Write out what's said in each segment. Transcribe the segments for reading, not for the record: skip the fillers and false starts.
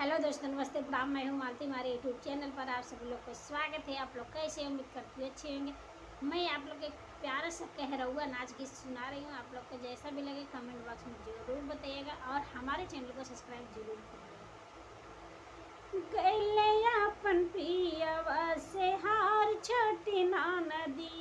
Hello दोस्तों, नमस्ते, प्रणाम। मैं हूँ मालती। हमारे यूट्यूब चैनल पर आप सभी लोग को स्वागत है। आप लोग कैसे, उम्मीद करती हूँ अच्छे होंगे। मैं आप लोग एक प्यारा सा कहरौआ नाच गीत सुना रही हूँ। आप लोग को जैसा भी लगे कमेंट बॉक्स में जरूर बताइएगा और हमारे चैनल को सब्सक्राइब जरूर करिएगा। गैले अपन पियवा से हार छोटी नदी,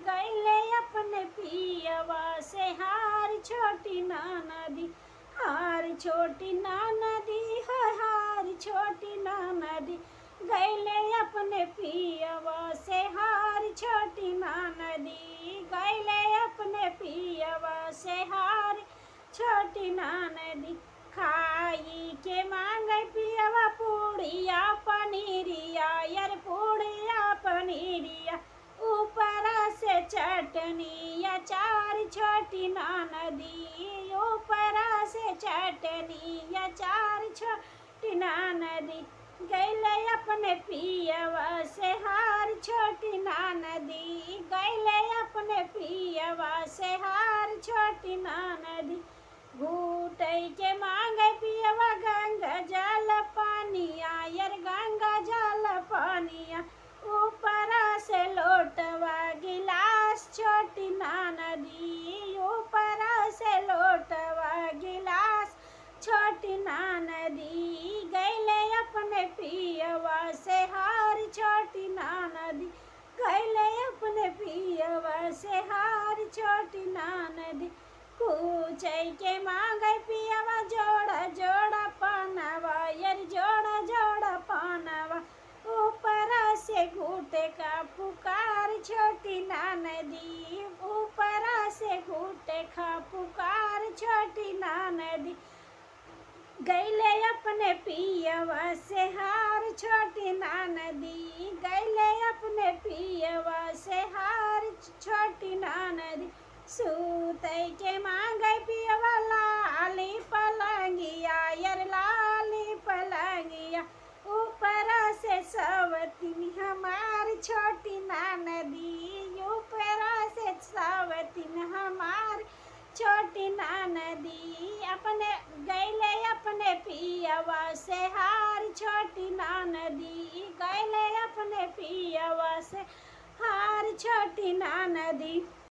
गैले अपने पियवा से हार छोटी नदी, हार छोटी नदी है, हार छोटी नदी, गैले अपने पियवा से हार छोटी नदी, गैले अपने पियवा से हार छोटी नदी, खाई के मांगे पियवा पूड़िया पनीरिया, यार पूड़िया पनीरिया, ऊपर से चटनी अचार छोटी नदी, ऊपर से चटनी अचार छोटी नदी, गैले अपने पियवा से हार छोटी नदी, गैले अपने पियवा से हार छोटी नदी, घूटे के मांगे पियवा गंगा जल पानिया, यार गंगा जल पानिया, ऊपर से लोटवा गिलास छोटी नदी, ऊपर से लोटवा गिलास छोटी नदी, गैले अपने पियवा से हार छोटी नदी, गैले अपने पियवा से हार छोटी नदी, पूछे के मांगे पियवा जोड़ा जोड़ा पानवा, यार जोड़ा जोड़ा पानवा, ऊपर से घूटे का पुकार छोटी नदी, ऊपर से घूटे का पुकार छोटी नदी, गैले अपने पियवा से हार छोटी नदी, गैले अपने पियवा से हार छोटी नदी, सूते के मांगे पियवा लाली पलंगिया, यार लाली पलंगिया, ऊपर से सवतीन हमार छोटी नदी, ऊपर से सवतीन हमार छोटी नदी, अपने गैले अपने पियवा से हार छोटी नदी, गैले अपने पियवा से हार छोटी नदी।